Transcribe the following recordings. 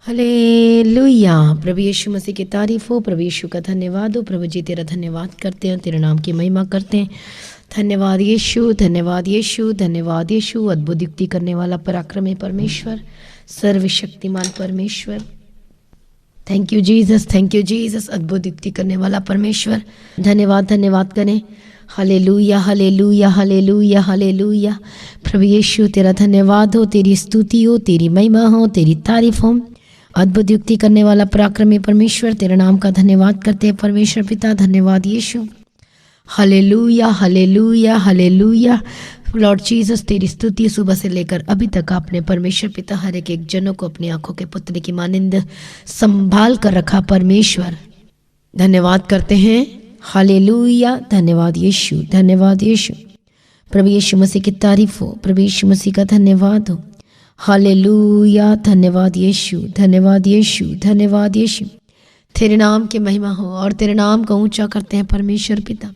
Hallelujah. प्रभु यीशु मसीह की तारीफ हो, प्रभु यीशु का धन्यवाद हो। प्रभु जी तेरा धन्यवाद करते हैं, तेरे नाम की महिमा करते हैं। धन्यवाद यीशु, धन्यवाद यीशु, धन्यवाद यीशु। अद्भुत युक्ति करने वाला पराक्रमी परमेश्वर, सर्वशक्तिमान परमेश्वर। Thank you Jesus, thank you Jesus. अद्भुत युक्ति करने वाला परमेश्वर, धन्यवाद धन्यवाद करें। Hallelujah hallelujah hallelujah hallelujah. प्रभु यीशु तेरा धन्यवाद हो, तेरी स्तुति हो, तेरी महिमा हो, तेरी तारीफ हो। अद्भुत युक्ति करने वाला पराक्रमी परमेश्वर, तेरे नाम का धन्यवाद करते हैं परमेश्वर पिता। धन्यवाद यीशु। Hallelujah hallelujah hallelujah. Lord Jesus तेरी स्तुति सुबह से लेकर अभी तक आपने परमेश्वर पिता हर एक जनों को अपनी आंखों के पुतले की मानिंद संभाल कर रखा परमेश्वर। धन्यवाद करते हैं। हालेलुया। धन्यवाद यीशु, धन्यवाद यीशु। प्रभु यीशु मसीह की तारीफ हो, प्रभु यीशु मसीह का धन्यवाद हो। हालेलुया। धन्यवाद यीशु, धन्यवाद यीशु, धन्यवाद यीशु। तेरे नाम की महिमा हो और तेरे नाम को ऊंचा करते हैं परमेश्वर पिता।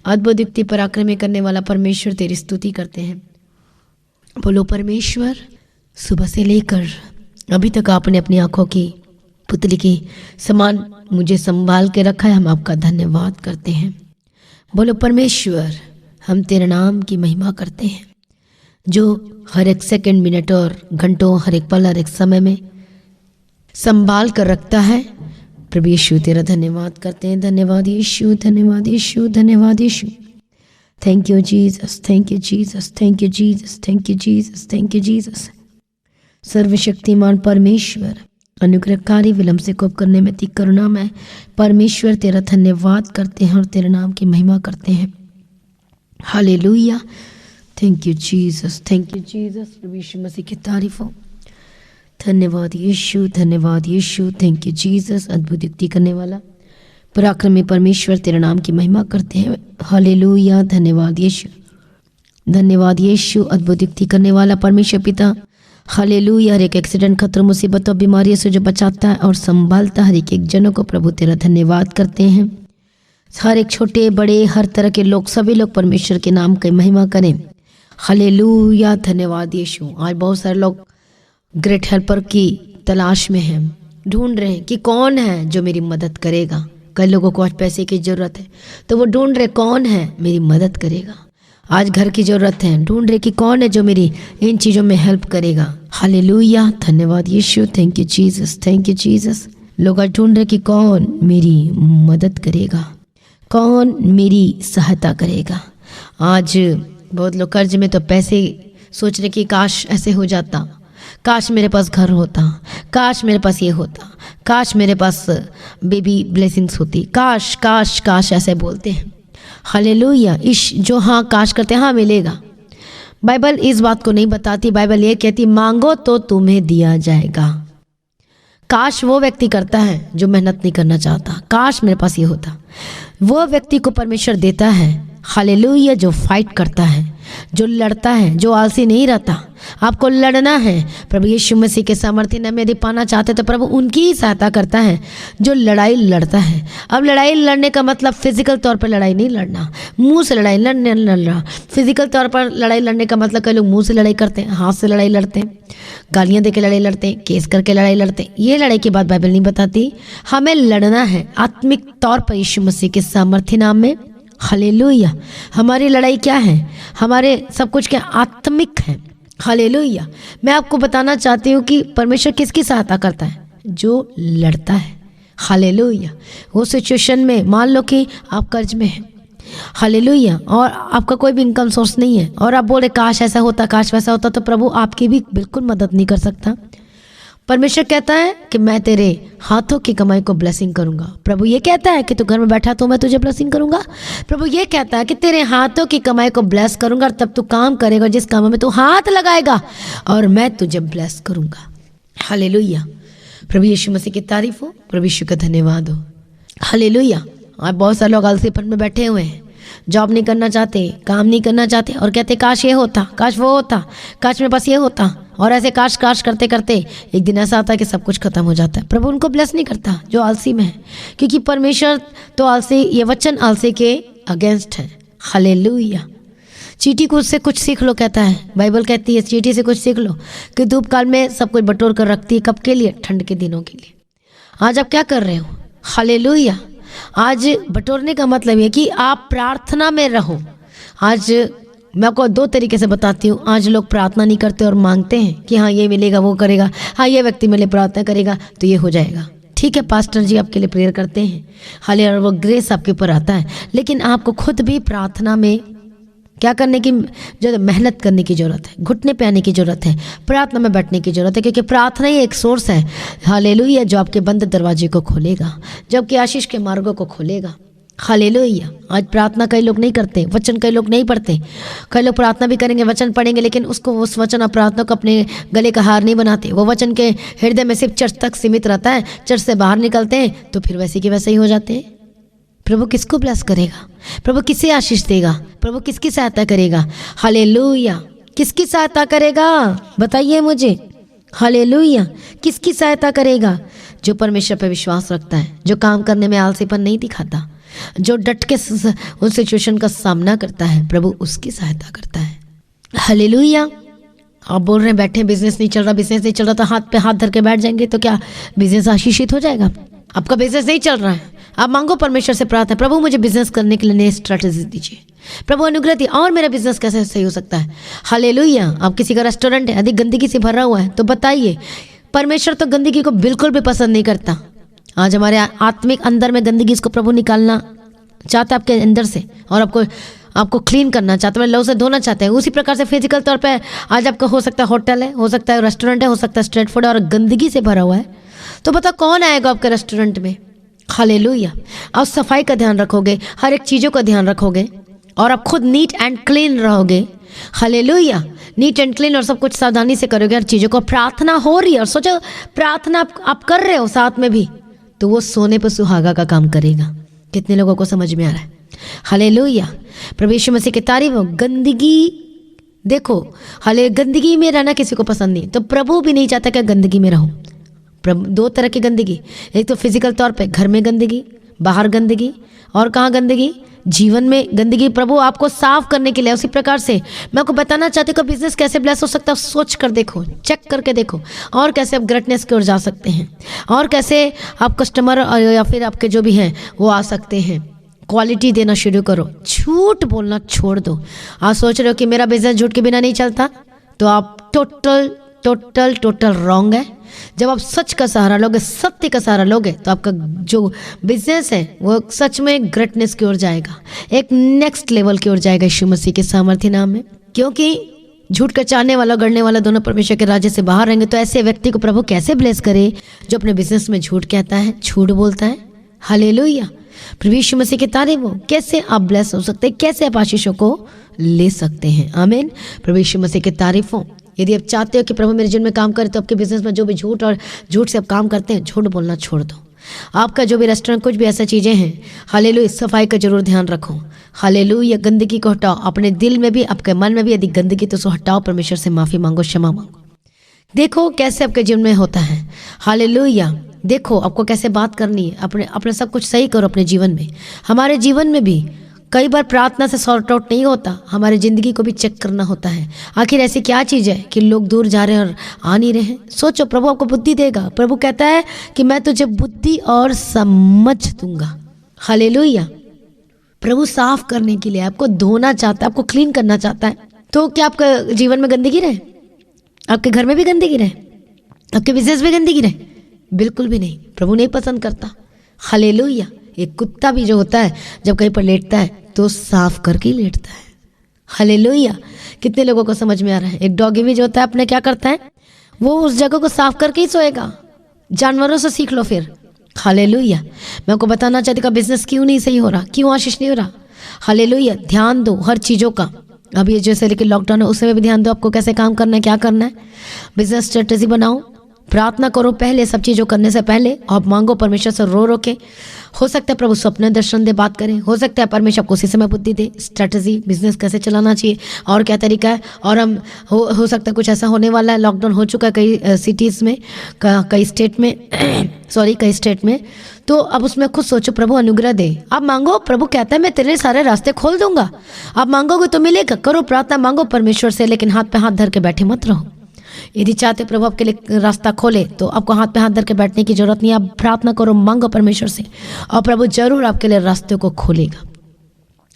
अद्भुत युक्ति पराक्रमी करने वाला परमेश्वर तेरी स्तुति करते हैं। बोलो परमेश्वर, सुबह से लेकर अभी तक आपने अपनी आंखों की पुतली के समान मुझे संभाल के रखा है, हम आपका धन्यवाद करते हैं। बोलो परमेश्वर, हम तेरे नाम की महिमा करते हैं जो हर एक सेकंड, मिनट और घंटों, हर एक पल, हर एक समय में संभाल कर रखता है। प्रभु यीशु तेरा धन्यवाद करते हैं। धन्यवाद यीशु, धन्यवाद यीशु, धन्यवाद यीशु। Thank you Jesus, thank you Jesus, thank you Jesus, thank you Jesus, thank you Jesus. सर्वशक्तिमान परमेश्वर, अनुग्रहकारी, विलम्ब से कोप करने में ती करुणामय परमेश्वर, तेरा धन्यवाद करते हैं और तेरे नाम की महिमा करते हैं। Hallelujah. Thank you Jesus, thank you Jesus. प्रभु यीशु मसीह की तारीफ हो। धन्यवाद यीशु, धन्यवाद यीशु। Thank you Jesus. अद्भुत युक्ति करने वाला पराक्रमी परमेश्वर, तेरे नाम की महिमा करते हैं। हालेलुया। धन्यवाद यीशु, धन्यवाद यीशु। अद्भुत युक्ति करने वाला परमेश्वर पिता, हालेलुया। हर एक एक्सीडेंट, खतरों, मुसीबतों, बीमारियों से जो बचाता है और संभालता हर एक जनों को, प्रभु तेरा धन्यवाद करते हैं। हर एक छोटे बड़े, हर तरह के लोग, सभी लोग परमेश्वर के नाम की महिमा करें। हालेलुया। धन्यवाद यीशु। आज बहुत सारे लोग ग्रेट हेल्पर की तलाश में हैं, ढूंढ रहे हैं कि कौन है जो मेरी मदद करेगा। कई लोगों को आज पैसे की ज़रूरत है तो वो ढूंढ रहे कौन है मेरी मदद करेगा। आज घर की ज़रूरत है, ढूंढ रहे कि कौन है जो मेरी इन चीज़ों में हेल्प करेगा। हालेलुया। धन्यवाद यीशु। Thank you Jesus, thank you Jesus. लोग आज ढूंढ रहे कि कौन मेरी मदद करेगा, कौन मेरी सहायता करेगा। आज बहुत लोग कर्ज में तो पैसे सोच रहे कि काश ऐसे हो जाता, काश मेरे पास घर होता, काश मेरे पास ये होता, काश मेरे पास बेबी ब्लेसिंग्स होती, काश काश काश ऐसे बोलते हैं। हालेलुया। जो हाँ काश करते हैं, हाँ मिलेगा। बाइबल इस बात को नहीं बताती। बाइबल ये कहती मांगो तो तुम्हें दिया जाएगा। काश वो व्यक्ति करता है जो मेहनत नहीं करना चाहता, काश मेरे पास ये होता। वो व्यक्ति को परमेश्वर देता है। हालेलुया। जो फाइट करता है, जो लड़ता है, जो आलसी नहीं रहता। आपको लड़ना है। प्रभु यीशु मसीह के सामर्थ्य नाम में यदि पाना चाहते तो प्रभु उनकी ही सहायता करता है जो लड़ाई लड़ता है। अब लड़ाई लड़ने का मतलब फिजिकल तौर पर लड़ाई नहीं लड़ना, मुंह से लड़ाई लड़ना। फिजिकल तौर पर लड़ाई लड़ने का मतलब कई लोग मुंह से लड़ाई करते हैं, हाथ से लड़ाई लड़ते हैं, गालियाँ दे के लड़ाई लड़ते हैं, केस करके लड़ाई लड़ते हैं। ये लड़ाई की बात बाइबल नहीं बताती। हमें लड़ना है आत्मिक तौर पर यीशु मसीह के सामर्थ्य नाम में। हालेलुया। हमारी लड़ाई क्या है? हमारे सब कुछ क्या आत्मिक है। हालेलुया। मैं आपको बताना चाहती हूँ कि परमेश्वर किसकी सहायता करता है? जो लड़ता है। हालेलुया। वो सिचुएशन में मान लो कि आप कर्ज में हैं, हालेलुया, और आपका कोई भी इनकम सोर्स नहीं है और आप बोले काश ऐसा होता, काश वैसा होता, तो प्रभु आपकी भी बिल्कुल मदद नहीं कर सकता। परमेश्वर कहता है कि मैं तेरे हाथों की कमाई को ब्लेसिंग करूंगा। प्रभु ये कहता है कि तू घर में बैठा तो मैं तुझे ब्लेसिंग करूंगा। प्रभु ये कहता है कि तेरे हाथों की कमाई को ब्लेस करूंगा और तब तू काम करेगा जिस काम में तू हाथ लगाएगा और मैं तुझे ब्लेस करूंगा। हालेलुया। प्रभु यीशु मसीह की तारीफ हो, प्रभु यीशु का धन्यवाद हो। हालेलुया। आज बहुत सारे लोग आलसीपन में बैठे हुए हैं, जॉब नहीं करना चाहते, काम नहीं करना चाहते और कहते काश ये होता, काश वो होता, काश मेरे पास ये होता। और ऐसे काश काश करते करते एक दिन ऐसा आता है कि सब कुछ खत्म हो जाता है। प्रभु उनको ब्लेस नहीं करता जो आलसी में है, क्योंकि परमेश्वर तो आलसी, ये वचन आलसी के अगेंस्ट है। हालेलुया। चींटी को उससे कुछ सीख लो, कहता है बाइबल कहती है चींटी से कुछ सीख लो कि धूप काल में सब कुछ बटोर कर रखती है, कब के लिए? ठंड के दिनों के लिए। आज आप क्या कर रहे हो? हालेलुया। आज बटोरने का मतलब है कि आप प्रार्थना में रहो। आज मैं आपको 2 तरीके से बताती हूँ। आज लोग प्रार्थना नहीं करते और मांगते हैं कि हाँ ये मिलेगा, वो करेगा, हाँ ये व्यक्ति मेरे लिए प्रार्थना करेगा तो ये हो जाएगा। ठीक है, पास्टर जी आपके लिए प्रेयर करते हैं, हाले और वो ग्रेस आपके ऊपर आता है, लेकिन आपको खुद भी प्रार्थना में क्या करने की जो मेहनत करने की ज़रूरत है, घुटने पे आने की ज़रूरत है, प्रार्थना में बैठने की ज़रूरत है, क्योंकि प्रार्थना ही एक सोर्स है हालेलुया जो आपके बंद दरवाजे को खोलेगा, जो आपके आशीष के मार्गों को खोलेगा। हालेलुया। आज प्रार्थना कई लोग नहीं करते, वचन कई लोग नहीं पढ़ते। कई लोग प्रार्थना भी करेंगे, वचन पढ़ेंगे, लेकिन उसको उस वचन और प्रार्थना को अपने गले का हार नहीं बनाते। वो वचन के हृदय में सिर्फ चर्च तक सीमित रहता है, चर्च से बाहर निकलते हैं तो फिर वैसे के वैसे ही हो जाते हैं। प्रभु किसको ब्लेस करेगा? प्रभु किसे आशीष देगा? प्रभु किसकी सहायता करेगा? हालेलुया। किसकी सहायता करेगा बताइए मुझे? हालेलुया। किसकी सहायता करेगा? जो परमेश्वर पर विश्वास रखता है, जो काम करने में आलसीपन नहीं दिखाता, जो डट के उस सिचुएशन का सामना करता है, प्रभु उसकी सहायता करता है। हालेलुया। आप बोल रहे हैं बैठे बिजनेस नहीं चल रहा तो हाथ पे हाथ धर के बैठ जाएंगे तो क्या बिजनेस आशीषित हो जाएगा? आपका बिजनेस नहीं चल रहा है, आप मांगो परमेश्वर से, प्रार्थना, प्रभु मुझे बिजनेस करने के लिए नई स्ट्रैटेजी दीजिए, प्रभु अनुग्रह दिए, और मेरा बिजनेस कैसे सही हो सकता है? हालेलुया। आप किसी का रेस्टोरेंट है अधिक गंदगी से भरा हुआ है तो बताइए, परमेश्वर तो गंदगी को बिल्कुल भी पसंद नहीं करता। आज हमारे आत्मिक अंदर में गंदगी, इसको प्रभु निकालना चाहता है आपके अंदर से, और आपको क्लीन करना चाहते हैं, लहू से धोना चाहते हैं। उसी प्रकार से फिजिकल तौर पे आज आपका हो सकता है होटल है, हो सकता है रेस्टोरेंट है, हो सकता है स्ट्रीट फूड है और गंदगी से भरा हुआ है, तो पता कौन आएगा आपके रेस्टोरेंट में? हालेलुया। आप सफाई का ध्यान रखोगे, हर एक चीज़ों का ध्यान रखोगे, और आप खुद नीट एंड क्लीन रहोगे। हालेलुया। नीट एंड क्लीन और सब कुछ सावधानी से करोगे हर चीज़ों को। प्रार्थना हो रही है और सोचो प्रार्थना आप कर रहे हो साथ में भी, तो वो सोने पर सुहागा का काम करेगा। कितने लोगों को समझ में आ रहा है? हालेलुया। प्रभु यीशु मसीह की तारीफ हो। गंदगी देखो, हाले गंदगी में रहना किसी को पसंद नहीं, तो प्रभु भी नहीं चाहता कि गंदगी में रहो। प्रभु 2 तरह की गंदगी, एक तो फिजिकल तौर पे घर में गंदगी, बाहर गंदगी, और कहाँ गंदगी? जीवन में गंदगी। प्रभु आपको साफ करने के लिए, उसी प्रकार से मैं आपको बताना चाहती हूँ कि बिजनेस कैसे ब्लेस हो सकता है। सोच कर देखो, चेक करके देखो, और कैसे आप ग्रेटनेस की ओर जा सकते हैं, और कैसे आप कस्टमर या फिर आपके जो भी हैं वो आ सकते हैं। क्वालिटी देना शुरू करो, झूठ बोलना छोड़ दो। आप सोच रहे हो कि मेरा बिजनेस झूठ के बिना नहीं चलता, तो आप टोटल रॉन्ग है। जब आप सच का सहारा लोगे, सत्य का सहारा लोगे, तो आपका जो बिजनेस है वो सच में ग्रेटनेस की ओर जाएगा, एक नेक्स्ट लेवल की ओर जाएगा यीशु मसीह के सामर्थ्य नाम में। क्योंकि झूठ का चाहने वाला, गढ़ने वाला दोनों परमेश्वर के राज्य से बाहर रहेंगे। तो ऐसे व्यक्ति को प्रभु कैसे ब्लेस करे जो अपने बिजनेस में झूठ कहता है, झूठ बोलता है? हालेलुया। प्रभु यीशु मसीह की तारीफ हो। कैसे आप ब्लेस हो सकते हैं, कैसे आप आशीषों को ले सकते हैं? आमीन। प्रभु यीशु मसीह की तारीफ हो। यदि आप चाहते हो कि प्रभु मेरे जीवन में काम करे, तो आपके बिजनेस में जो भी झूठ और झूठ से आप काम करते हैं, झूठ बोलना छोड़ दो। आपका जो भी रेस्टोरेंट, कुछ भी ऐसा चीज़ें हैं, हालेलुया, सफाई का जरूर ध्यान रखो। हालेलुया। गंदगी को हटाओ अपने दिल में भी, आपके मन में भी यदि गंदगी तो उसको हटाओ, परमेश्वर से माफ़ी मांगो, क्षमा मांगो। देखो कैसे आपके जीवन में होता है। हालेलुया। देखो आपको कैसे बात करनी है, अपने सब कुछ सही करो अपने जीवन में। हमारे जीवन में भी कई बार प्रार्थना से सॉर्ट आउट नहीं होता, हमारी ज़िंदगी को भी चेक करना होता है। आखिर ऐसी क्या चीज़ है कि लोग दूर जा रहे हैं और आ नहीं रहे हैं? सोचो, प्रभु आपको बुद्धि देगा। प्रभु कहता है कि मैं तुझे बुद्धि और समझ दूंगा। हालेलुया। प्रभु साफ करने के लिए आपको धोना चाहता है, आपको क्लीन करना चाहता है। तो क्या आपका जीवन में गंदगी रहे? आपके घर में भी गंदगी रहे? आपके बिजनेस में गंदगी रहे? बिल्कुल भी नहीं। प्रभु नहीं पसंद करता। हालेलुया। एक कुत्ता भी जो होता है जब कहीं पर लेटता है तो साफ करके ही लेटता है। हालेलुया। कितने लोगों को समझ में आ रहा है? एक डॉगी भी जो होता है अपने क्या करता है, वो उस जगह को साफ करके ही सोएगा। जानवरों से सीख लो फिर। हालेलुया। मैं आपको बताना चाहती हूँ बिजनेस क्यों नहीं सही हो रहा, क्यों आशीष नहीं हो रहा। हालेलुया। ध्यान दो हर चीज़ों का। अभी जैसे लेकिन लॉकडाउन है, उसमें भी ध्यान दो आपको कैसे काम करना है, क्या करना है। बिजनेस स्ट्रेटेजी बनाओ, प्रार्थना करो पहले, सब चीज़ों करने से पहले आप मांगो परमेश्वर से रो के। हो सकता है प्रभु स्वप्न दर्शन दे, बात करें। हो सकता है परमेश्वर को उसी समय बुद्धि दे, स्ट्रेटजी, बिजनेस कैसे चलाना चाहिए और क्या तरीका है। और हम हो सकता है कुछ ऐसा होने वाला है, लॉकडाउन हो चुका है कई सिटीज़ में, कई स्टेट में कई स्टेट में। तो अब उसमें खुद सोचो, प्रभु अनुग्रह दे। आप मांगो, प्रभु कहता है मैं तेरे सारे रास्ते खोल दूंगा। आप मांगोगे तो मिलेगा। करो प्रार्थना, मांगो परमेश्वर से, लेकिन हाथ पे हाथ धर के बैठे मत रहो। यदि चाहते प्रभु आपके लिए रास्ता खोले तो आपको हाथ पे हाथ धर के बैठने की जरूरत नहीं है। आप प्रार्थना करो, मांगो परमेश्वर से, और प्रभु जरूर आपके लिए रास्ते को खोलेगा।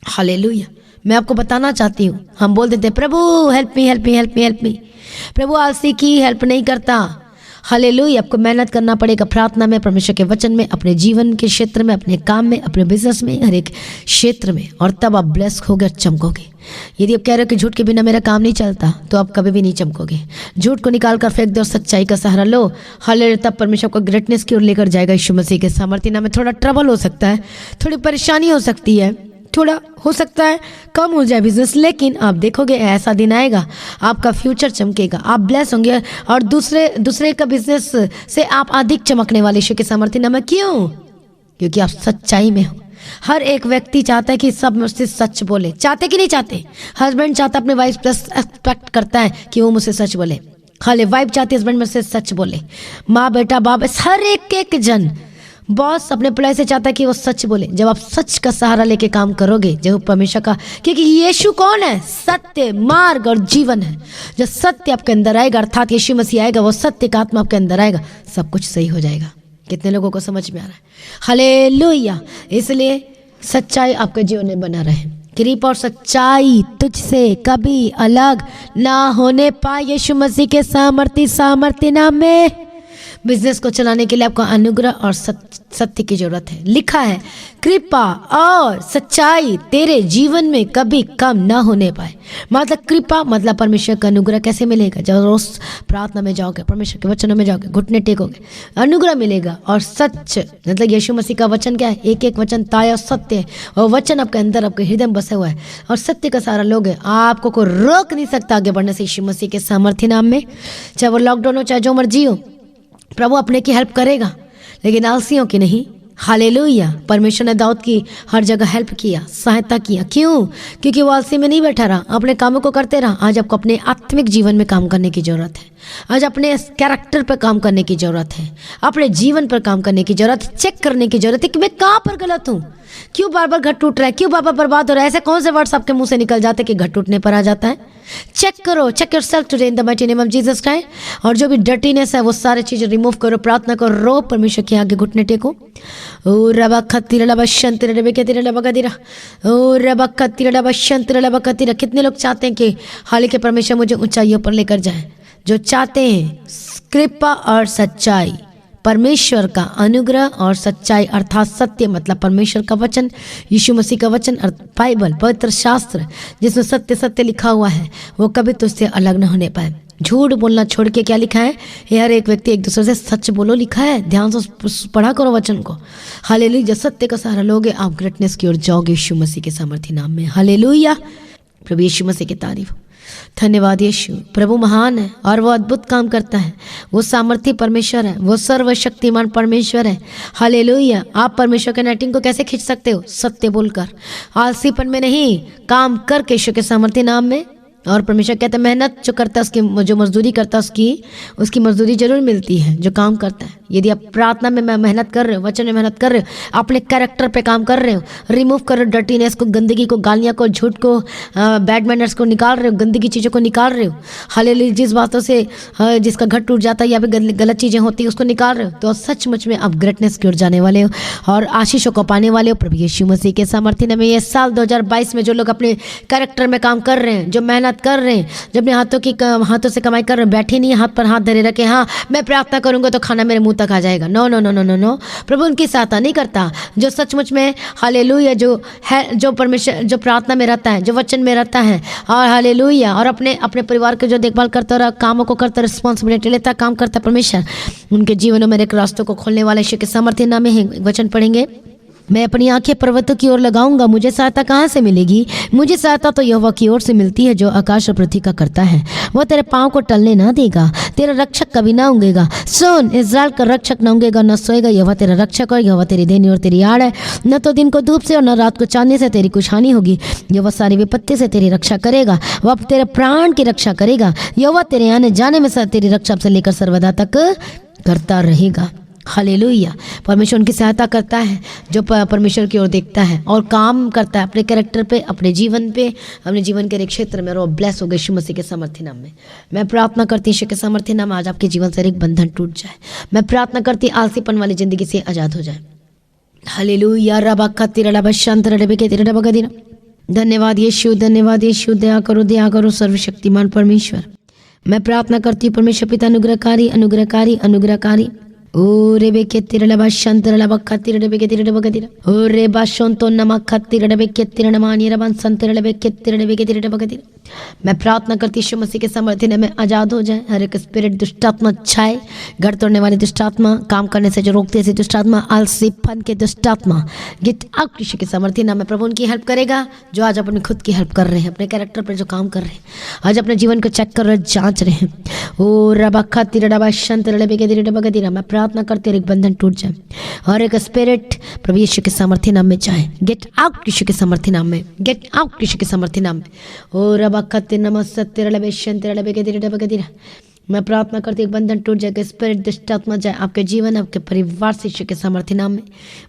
हालेलुया। मैं आपको बताना चाहती हूँ, हम बोल देते प्रभु help me help me help me help me. प्रभु आलसी की हेल्प नहीं करता। हालेलुया। आपको मेहनत करना पड़ेगा प्रार्थना में, परमेश्वर के वचन में, अपने जीवन के क्षेत्र में, अपने काम में, अपने बिजनेस में, हर एक क्षेत्र में, और तब आप ब्लेस होगे, चमकोगे। यदि आप कह रहे हो कि झूठ के बिना मेरा काम नहीं चलता, तो आप कभी भी नहीं चमकोगे। झूठ को निकाल कर फेंक दो और सच्चाई का सहारा लो। हालेलुया। तब परमेश्वर को ग्रेटनेस की ओर लेकर जाएगा यीशु मसीह के सामर्थ्य नाम में। थोड़ा ट्रबल हो सकता है, थोड़ी परेशानी हो सकती है, थोड़ा हो सकता है कम हो जाए बिजनेस, लेकिन आप देखोगे ऐसा दिन आएगा, आपका फ्यूचर चमकेगा, आप ब्लेस होंगे, और दूसरे का बिजनेस से आप अधिक चमकने वाले यीशु के सामर्थ्य नाम में। क्यों? क्योंकि आप सच्चाई में हो। हर एक व्यक्ति चाहता है कि सब मुझसे सच बोले। चाहते कि नहीं चाहते? हस्बैंड चाहता है अपने वाइफ प्लस एक्सपेक्ट करता है कि वो मुझसे सच बोले। खाली वाइफ चाहती है हस्बैंड मुझसे सच बोले। माँ बेटा बाप, हर एक जन, बॉस अपने एम्प्लॉय से चाहता है कि वो सच बोले। जब आप सच का सहारा लेके काम करोगे, जब परमेश्वर का, क्योंकि यीशु कौन है? सत्य, मार्ग और जीवन है। जब सत्य आपके अंदर आएगा, अर्थात यीशु मसीह आएगा, वो सत्य का आत्मा आपके अंदर आएगा, सब कुछ सही हो जाएगा। कितने लोगों को समझ में आ रहा है? हालेलुया। इसलिए सच्चाई आपके जीवन में बना रहे। कृपा और सच्चाई तुझसे कभी अलग ना होने पाए यीशु मसीह के सामर्थ्य नाम में। बिजनेस को चलाने के लिए आपको अनुग्रह और सत्य की जरूरत है। लिखा है कृपा और सच्चाई तेरे जीवन में कभी कम ना होने पाए। मतलब कृपा मतलब परमेश्वर का अनुग्रह कैसे मिलेगा? जब रोज प्रार्थना में जाओगे, परमेश्वर के वचनों में जाओगे, घुटने टेकोगे, अनुग्रह मिलेगा। और सच मतलब यीशु मसीह का वचन क्या है? एक एक वचन ताया सत्य है, और वचन आपके अंदर, आपके हृदय में बसा हुआ है, और सत्य का सारा लोग है। आपको कोई रोक नहीं सकता आगे बढ़ने से यीशु मसीह के सामर्थ्य नाम में। चाहे वो लॉकडाउन हो, चाहे जो मर्जी हो, प्रभु अपने की हेल्प करेगा, लेकिन आलसियों की नहीं। हालेलुया। परमेश्वर ने दाऊद की हर जगह हेल्प किया, सहायता किया। क्यों? क्योंकि वो आलसी में नहीं बैठा रहा, अपने कामों को करते रहा। आज आपको अपने आत्मिक जीवन में काम करने की जरूरत है। आज अपने कैरेक्टर पर काम करने की जरूरत है, अपने जीवन पर काम करने की जरूरत है, चेक करने की जरूरत है कि मैं कहाँ पर गलत हूँ, क्यों बार बार घर टूट रहा है, क्यों बार बार बर्बाद हो रहा है। ऐसे कौन से वर्ड्स आपके मुंह से निकल जाते कि घर टूटने पर आ जाता है? चेक करो, check yourself today in the mighty name of Jesus Christ. और जो भी डर्टीनेस है वो सारी चीजें रिमूव करो, प्रार्थना करो, रो, परमेश्वर के आगे घुटने टेको। ओ रबा खत्तिर लबा शंतिर रबे के तेरे लबा गदिरा, ओ रबा खत्तिर लबा शंतिर लबा कतिरा। कितने लोग चाहते हैं कि हालांकि परमेश्वर मुझे ऊंचाइयों पर लेकर जाए? जो चाहते हैं कृपा और सच्चाई, परमेश्वर का अनुग्रह और सच्चाई, अर्थात सत्य मतलब परमेश्वर का वचन, यीशु मसीह का वचन, बाइबल, पवित्र शास्त्र जिसमें सत्य सत्य लिखा हुआ है, वो कभी तुझसे अलग न होने पाए। झूठ बोलना छोड़ के क्या लिखा है? हर एक व्यक्ति एक दूसरे से सच बोलो, लिखा है। ध्यान से पढ़ा करो वचन को। हालेलुया। जब सत्य का सहारा लोगे, आप ग्रेटनेस की ओर जाओगे यीशु मसीह के सामर्थ्य नाम में। हालेलुया। प्रभु यीशु मसीह की तारीफ। धन्यवाद यीशु। प्रभु महान है और वो अद्भुत काम करता है। वो सामर्थ्य परमेश्वर है, वो सर्वशक्तिमान परमेश्वर है। हालेलुया। आप परमेश्वर के नेटिंग को कैसे खींच सकते हो? सत्य बोलकर, आलसीपन में नहीं, काम करके यीशु के सामर्थ्य नाम में। और परमेश्वर कहते हैं मेहनत जो करता है उसकी, जो मजदूरी करता है उसकी मजदूरी जरूर मिलती है जो काम करता है। यदि आप प्रार्थना में मेहनत कर रहे हो, वचन में मेहनत कर रहे हो, अपने कैरेक्टर पे काम कर रहे हो, रिमूव कर रहे हो डर्टीनेस को, गंदगी को, गालियाँ को, झूठ को, बैड मैनर्स को निकाल रहे हो, गंदगी चीज़ों को निकाल रहे हो। हालेलुया। जिस बातों से जिसका घर टूट जाता है या फिर गलत चीज़ें होती है उसको निकाल रहे हो, तो सचमुच में आप ग्रेटनेस की ओर जाने वाले हो और आशीषों को पाने वाले हो प्रभु यीशु मसीह के सामर्थ्य नाम में। ये साल 2022 में जो लोग अपने कैरेक्टर में काम कर रहे हैं, जो मेहनत कर रहे हैं, जो अपने हाथों से कमाई कर रहे हैं, बैठे नहीं हाथ पर हाथ धरे रखे, हाँ मैं प्रार्थना करूंगा तो खाना मेरे मुंह तक आ जाएगा। No no no no no no. प्रभु उनकी सहायता नहीं करता। जो सचमुच में हालेलुया जो है, जो परमेश्वर जो प्रार्थना में रहता है, जो वचन में रहता है, और हालेलुया, और अपने परिवार के जो देखभाल करता रहा, कामों को करता, रिस्पॉन्सिबिलिटी लेता, काम करता परमेश्वर, उनके जीवनों में एक रास्तों को खोलने वाले यीशु के सामर्थ्य नाम में वचन पढ़ेंगे। मैं अपनी आंखें पर्वतों की ओर लगाऊंगा, मुझे सहायता कहाँ से मिलेगी? मुझे सहायता तो यहोवा की ओर से मिलती है, जो आकाश और पृथ्वी का करता है। वो तेरे पाँव को टलने ना देगा, तेरा रक्षक कभी ना ऊँगेगा। सुन, इस्राएल का रक्षक न ऊँगेगा न सोएगा। यहोवा तेरा रक्षक और यहोवा तेरी देनी और तेरी आड़ है। न तो दिन को धूप से और न रात को चांदनी से तेरी कुछ हानि होगी। यहोवा सारी विपत्ति से तेरी रक्षा करेगा, वह तेरे प्राण की रक्षा करेगा। यहोवा तेरे आने जाने में तेरी रक्षा से लेकर सर्वदा तक करता रहेगा। हालेलुया। परमेश्वर उनकी सहायता करता है जो परमेश्वर की ओर देखता है और काम करता है अपने कैरेक्टर पे, अपने जीवन पे, अपने जीवन के एक क्षेत्र में। और वो ब्लेस हो गए यीशु मसीह के सामर्थ्य नाम में। मैं प्रार्थना करती यीशु के सामर्थ्य नाम में आज आपके जीवन से एक बंधन टूट जाए। मैं प्रार्थना करती आलसीपन वाली जिंदगी से आजाद हो जाए। हालेलुया। रबा खतिर रबा शांत रबे के तिर रबा गदिना। धन्यवाद यीशु, धन्यवाद यीशु। दया करो सर्वशक्तिमान परमेश्वर। मैं प्रार्थना करती हूँ परमेश्वर पिता अनुग्रहकारी अनुग्रहकारी अनुग्रहकारी। ओ रे बे के तिर रबा शांत रबा खतिर रबे के तिर रबा गदिना। ओ रे बा शोंतो नमा खतिर रबे के तिर नमानी रबा संत रबे के तिर रबे के तिर रबा गदिना। मैं प्रार्थना करती यीशु मसीह के सामर्थ्य में आजाद हो जाए। हर एक स्पिरिट दुष्टात्मा छाए, घर तोड़ने वाली दुष्टात्मा, काम करने से जो रोकते ऐसी दुष्टात्मा, आलसीपन के दुष्टात्मा, गेट आउट यीशु के सामर्थ्य नाम में। प्रभु उनकी हेल्प करेगा जो आज अपनी खुद की हेल्प कर रहे हैं, अपने कैरेक्टर पर जो काम कर रहे हैं, आज अपने जीवन को चेक कर रहे, जांच रहे हैं। ओ रबा खतिर रबा शांत रबे के तिर रबा गदिना। मैं प्रार्थना करते एक बंधन टूट जाए। हर एक स्पिरिट प्रभु यीशु के सामर्थ्य नाम में जाए। गेट आउट यीशु के सामर्थ्य नाम में, गेट आउट यीशु के सामर्थ्य नाम में। ओ रबा खतिर नमः सत्य रबे शांत रबे के तिर रबा गदिना। मैं प्रार्थना करती एक बंधन टूट जाए, स्पिरिट दुष्टात्मा जाए आपके जीवन, आपके परिवार से यीशु के सामर्थ्य नाम में।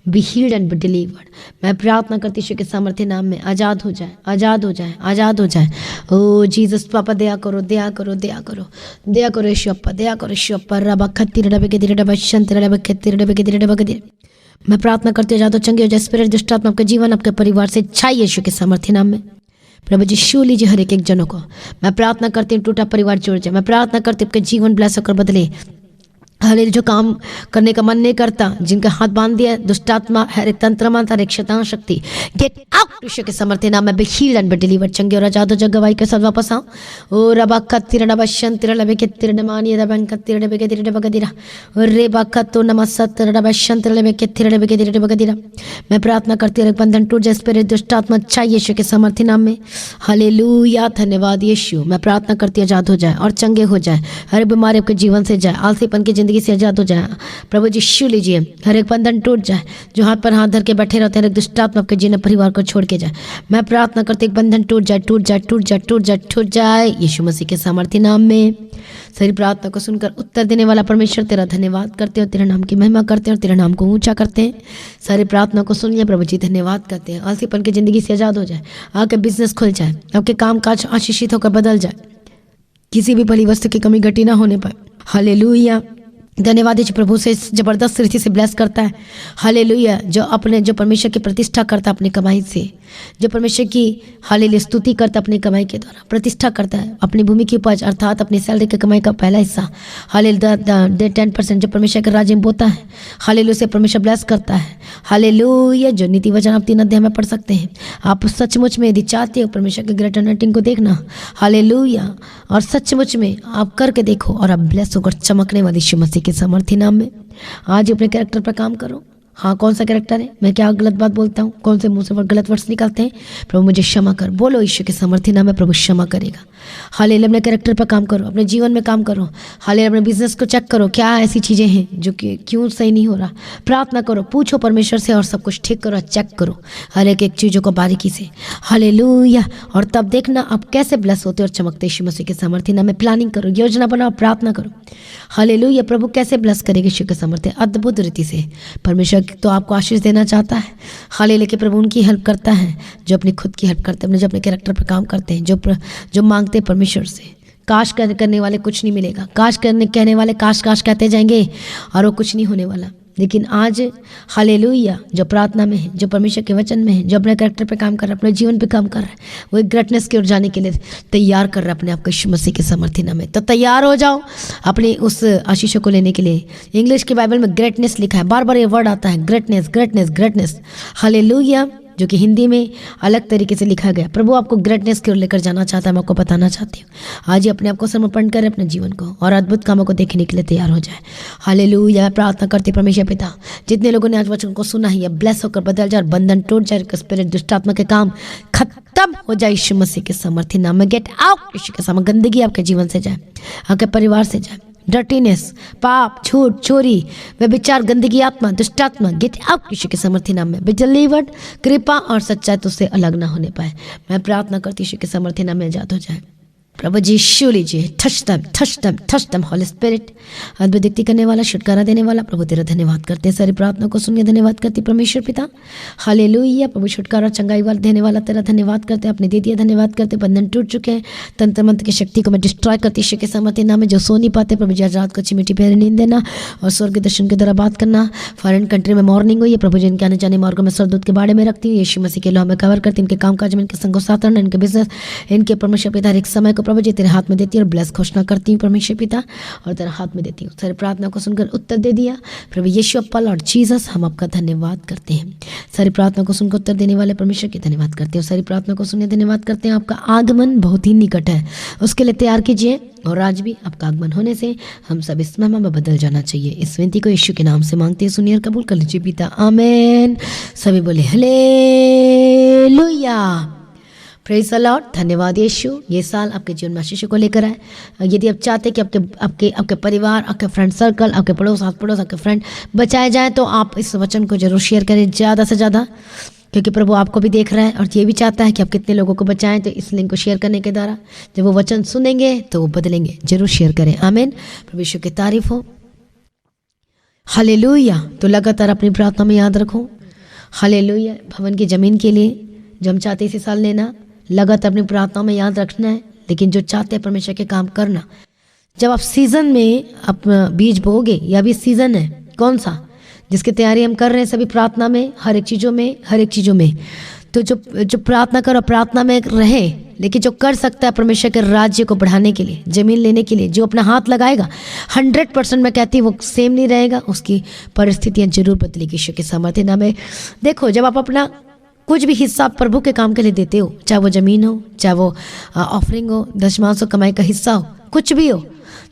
Be healed and be delivered. मैं प्रार्थना करती यीशु के सामर्थ्य नाम में आजाद हो जाए, आजाद हो जाए, आजाद हो जाए। ओ जीसस पापा दया करो, दया करो, दया करो, दया करो यीशु अप्पा, दया करो यीशु अप्पा। रबा खतिर रबे के तिर रबा शांत रबे के तिर रबे के तिर रबा गदिना। मैं प्रार्थना करती आजाद हो, चंगे हो जाए स्पिरिट दुष्टात्मा आपके जीवन, आपके परिवार से छाई यीशु के सामर्थ्य नाम में। प्रभु जी छू लीजिए हर एक जनों को। मैं प्रार्थना करती हूँ टूटा परिवार जोड़ जाए। मैं प्रार्थना करती हूँ आपके जीवन ब्लेस होकर बदले। हर जो काम करने का मन नहीं करता, जिनका हाथ बांध दिया दुष्टात्मा, हर एक तंत्र मंत्र, हर एक शैतान शक्ति, गेट आउट यीशु के सामर्थ्य नाम में। Be healed and be delivered. चंगे और आजाद हो जग गवाही के साथ वापस आओ। ओ रबा खतिर रबा शांत रबे के तिर नमानी रबा खतिर रबे के तिर रबा गदिना। ओ रे बा खतो नमा सत रबा शांत रबे के तिर रबे के तिर रबा गदिना। मैं प्रार्थना करती हूँ एक बंधन टूट जाए, स्पिरिट दुष्टात्मा चाहिए यीशु के सामर्थ्य नाम में। हालेलुया। धन्यवाद यीशु। मैं प्रार्थना करती आजाद हो जाए और चंगे हो जाए, हर बीमारी आपके जीवन से जाए, आलसीपन की जिंदगी से आजाद हो जाए। प्रभु जी छू लीजिए, हर एक बंधन टूट जाए, जो हाथ पर हाथ धर के बैठे रहते हैं, हर एक दुष्टात्मा आपके जीवन परिवार को छोड़ के जाए। मैं प्रार्थना करती एक बंधन टूट जाए, टूट जाए, टूट जाए, टूट जाए, टूट जाए यीशु मसीह के सामर्थ्य नाम में। सारी प्रार्थना को सुनकर उत्तर देने वाला परमेश्वर तेरा धन्यवाद करते हैं और तेरे नाम की महिमा करते हैं और तेरे नाम को ऊंचा करते हैं। सारी प्रार्थना को सुनिए प्रभु जी, धन्यवाद करते हैं। आलसीपन की जिंदगी से आजाद हो जाए, आपके बिजनेस खुल जाए, आपके काम काज आशीषित होकर बदल जाए, किसी भी भली वस्तु की कमी घटी ना होने पाए। हालेलुया। धन्यवाद यीशु प्रभु से जबरदस्त रीति से ब्लेस करता है। हालेलुया। जो परमेश्वर की प्रतिष्ठा करता है अपनी कमाई से, जो परमेश्वर की हालेलुया स्तुति करता है अपनी कमाई के द्वारा, प्रतिष्ठा करता है अपनी भूमि की उपज अर्थात अपनी सैलरी की कमाई का पहला हिस्सा, हालेलुया 10% जो परमेश्वर के राज्य में बोता है, हालेलुया से परमेश्वर ब्लेस करता है। हालेलुया। जो नीति वचन आप 3 अध्याय में पढ़ सकते हैं। आप सचमुच में यदि चाहते हो परमेश्वर के ग्रेट अनॉइंटिंग को देखना, हालेलुया, और सचमुच में आप करके देखो और आप ब्लेस होकर चमकने वाली यीशु मसीह के सामर्थ्य नाम में। आज अपने कैरेक्टर पर काम करो। हाँ, कौन सा कैरेक्टर है, मैं क्या गलत बात बोलता हूँ, कौन से मुंह से गलत वर्ड्स निकलते हैं, प्रभु मुझे क्षमा कर। बोलो यीशु के सामर्थ्य नाम में, प्रभु क्षमा करेगा। हालेलुया। अपने कैरेक्टर पर काम करो, अपने जीवन में काम करो। हालेलुया। अपने बिजनेस को चेक करो, क्या ऐसी चीज़ें हैं जो कि क्यों सही नहीं हो रहा। प्रार्थना करो, पूछो परमेश्वर से और सब कुछ ठीक करो, चेक करो हर एक चीज़ों को बारीकी से। हालेलुया। और तब देखना आप कैसे ब्लेस होते और चमकते यीशु मसीह के सामर्थ्य नाम में। प्लानिंग करो, योजना बनाओ, प्रार्थना करो। हालेलुया। प्रभु कैसे ब्लेस करेगा यीशु के सामर्थ्य, अद्भुत रीति से। परमेश्वर तो आपको आशीष देना चाहता है। हालेलुया। कि प्रभु उनकी हेल्प करता है जो अपनी खुद की हेल्प करते हैं, जो अपने कैरेक्टर पर काम करते हैं, जो मांगते हैं परमेश्वर से। काश करने वाले कुछ नहीं मिलेगा, काश कहने वाले काश कहते जाएंगे और वो कुछ नहीं होने वाला। लेकिन आज हालेलुया जो प्रार्थना में है, जो परमेश्वर के वचन में है, जो अपने कैरेक्टर पे काम कर रहा है, अपने जीवन पे काम कर रहा है, वो एक ग्रेटनेस की ओर जाने के लिए तैयार कर रहा है अपने आप को यीशु मसीह के सामर्थ्य नाम में। तो तैयार हो जाओ अपने उस आशीषों को लेने के लिए। इंग्लिश की बाइबल में ग्रेटनेस लिखा है, बार बार ये वर्ड आता है, ग्रेटनेस ग्रेटनेस ग्रेटनेस। हालेलुया। जो कि हिंदी में अलग तरीके से लिखा गया। प्रभु आपको ग्रेटनेस की ओर लेकर जाना चाहता है। मैं आपको बताना चाहती हूँ, आज ही अपने आप को समर्पण करें अपने जीवन को और अद्भुत कामों को देखने के लिए तैयार हो जाए। हालेलुया। मैं प्रार्थना करती परमेश्वर पिता, जितने लोगों ने आज वचन को सुना है, ये ब्लेस होकर बदल जाए, बंधन टूट जाए, स्पिरिट दुष्टात्मा के काम खत्म हो जाए यीशु मसीह के सामर्थ्य नाम में। गेट आउट यीशु के सामने। गंदगी आपके जीवन से जाए, आपके परिवार से जाए, डर्टीनेस, पाप, झूठ, चोरी, व्यभिचार, गंदगी आत्मा, दुष्टात्मा, गेट आउट यीशु के सामर्थ्य नाम में। Be delivered. कृपा और सच्चाई तो उससे अलग ना होने पाए। मैं प्रार्थना करती यीशु के सामर्थ्य नाम में आजाद हो जाए। प्रभु जी छू लीजिए, टच दम होली स्पिरिट। अद्भुत व्यक्ति करने वाला, छुटकारा देने वाला, प्रभु तेरा धन्यवाद करते हैं। सारी प्रार्थना को सुनिए, धन्यवाद करती परमेश्वर पिता। हालेलुया। प्रभु छुटकारा चंगाई वाला देने वाला, तेरा धन्यवाद करते हैं। आपने दे दिया, धन्यवाद करते। बंधन टूट चुके हैं, तंत्र मंत्र की शक्ति को मैं डिस्ट्रॉय करती यीशु के सामर्थ्य नाम में। जो सो नहीं पाते प्रभु जी, आज रात को अच्छी मीठी प्यारी नींद देना और स्वर्ग के दर्शन के द्वारा बात करना। फॉरेन कंट्री में मॉर्निंग हुई है प्रभु जी, इनके आने जाने मार्गों में सरदूत के बारे में रखती हूँ। यीशु मसीह के लोहा में कवर करती, इनके काम काज में, इनके संगो साधन, इनके बिजनेस, इनके परमेश्वर पिता हर एक समय को प्रभु जी तेरे हाथ में देती हूँ और ब्लेस घोषणा करती हूँ परमेश्वर पिता, और तेरे हाथ में देती हूँ। सारी प्रार्थना को सुनकर उत्तर दे दिया प्रभु यीशु अप्पा लॉर्ड जीसस, हम आपका धन्यवाद करते हैं। सारी प्रार्थना को सुनकर उत्तर देने वाले परमेश्वर की धन्यवाद करते हैं। सारी प्रार्थना को सुनिए, धन्यवाद करते हैं। आपका आगमन बहुत ही निकट है, उसके लिए तैयार कीजिए। और आज भी आपका आगमन होने से हम सब इस महिमा में बदल जाना चाहिए। इस विनती को यीशु के नाम से मांगते हैं, सुनिए और कबूल कर लीजिए पिता, आमीन। सभी बोले हालेलुया, प्रेज़ द लॉर्ड। धन्यवाद यीशु। ये साल आपके जीवन में आशीष को लेकर आए। यदि आप चाहते हैं कि आपके परिवार, आपके फ्रेंड सर्कल, आपके पड़ोस, आस पड़ोस, आपके फ्रेंड बचाए जाएं, तो आप इस वचन को जरूर शेयर करें ज़्यादा से ज़्यादा, क्योंकि प्रभु आपको भी देख रहा है और ये भी चाहता है कि आप कितने लोगों को बचाएं। तो इस लिंक को शेयर करने के द्वारा जब वो वचन सुनेंगे तो वो बदलेंगे। जरूर शेयर करें, आमीन। प्रभु यीशु की तारीफ हो। हालेलुया। तो लगातार अपनी प्रार्थना में याद रखो, हालेलुया। भवन की ज़मीन के लिए जो हम चाहते इसी साल लेना, लगातार अपनी प्रार्थना में याद रखना है। लेकिन जो चाहते हैं परमेश्वर के काम करना, जब आप सीज़न में अपना बीज बोगे, या भी सीज़न है कौन सा जिसकी तैयारी हम कर रहे हैं, सभी प्रार्थना में, हर एक चीज़ों में, तो जो प्रार्थना करो, प्रार्थना में रहे। लेकिन जो कर सकता है परमेश्वर के राज्य को बढ़ाने के लिए, ज़मीन लेने के लिए, जो अपना हाथ लगाएगा, 100% मैं कहती हूँ वो सेम नहीं रहेगा, उसकी परिस्थितियाँ जरूर बदलेगी यीशु के सामर्थ्य नाम में। देखो, जब आप अपना कुछ भी हिस्सा प्रभु के काम के लिए देते हो, चाहे वो ज़मीन हो, चाहे वो ऑफरिंग हो, दशमांश कमाई का हिस्सा हो, कुछ भी हो,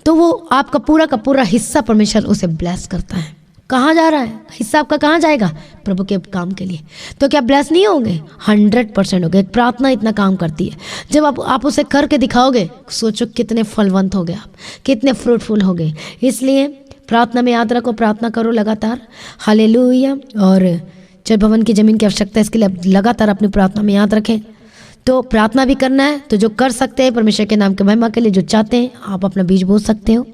तो वो आपका पूरा का पूरा हिस्सा परमेश्वर उसे ब्लेस करता है। कहाँ जा रहा है हिस्सा आपका? कहाँ जाएगा? प्रभु के काम के लिए। तो क्या ब्लेस नहीं होंगे? 100% होंगे। प्रार्थना इतना काम करती है। जब आप उसे करके दिखाओगे, सोचो कितने फलवंत हो गए आप, कितने फ्रूटफुल हो गए। इसलिए प्रार्थना में याद रखो, प्रार्थना करो लगातार। हालेलुया। और जब भवन की ज़मीन की आवश्यकता है, इसके लिए लगातार अपनी प्रार्थना में याद रखें। तो प्रार्थना भी करना है, तो जो कर सकते हैं परमेश्वर के नाम के महिमा के लिए, जो चाहते हैं, आप अपना बीज बो सकते हो।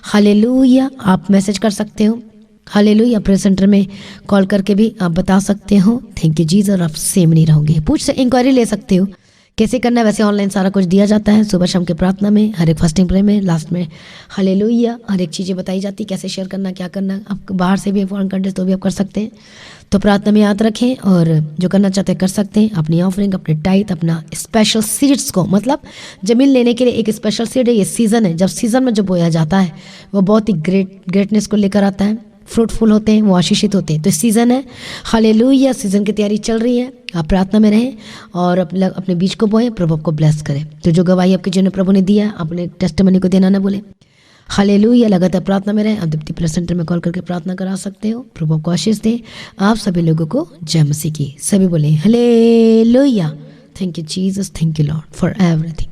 हालेलुया। आप मैसेज कर सकते हो, हालेलुया। प्रेयर सेंटर में कॉल करके भी आप बता सकते हो। Thank you Jesus. और आप सेम नहीं रहोगे। पूछ से इंक्वायरी ले सकते हो कैसे करना है। वैसे ऑनलाइन सारा कुछ दिया जाता है, सुबह शाम के प्रार्थना में, हर एक फास्टिंग प्रे में, लास्ट में हालेलुया हर एक चीज़ें बताई जाती, कैसे शेयर करना, क्या करना। आप बाहर से भी फॉरेन कंट्रीज तो भी आप कर सकते हैं। तो प्रार्थना में याद रखें, और जो करना चाहते हैं कर सकते हैं। अपनी ऑफरिंग, अपने टाइट, अपना स्पेशल सीड्स को, मतलब ज़मीन लेने के लिए एक स्पेशल सीड है। ये सीज़न है, जब सीज़न में जो बोया जाता है वो बहुत ही ग्रेटनेस को लेकर आता है, फ्रूटफुल होते हैं, वो आशीषित होते हैं। तो सीज़न है, हालेलुया। सीज़न की तैयारी चल रही है, आप प्रार्थना में रहें और अपने बीज को बोएं, प्रभु आपको ब्लेस करें। तो जो गवाही आपके जीवन में प्रभु ने दिया, अपने टेस्टिमनी को देना ना भूलें। हालेलुया। लगातार प्रार्थना में रहें। आप दीप्ति प्रेयर सेंटर में कॉल करके प्रार्थना करा सकते हो। प्रभु आपको आशीष दे। आप सभी लोगों को जय मसीह की। सभी बोले hallelujah. Thank you Jesus, thank you Lord for everything.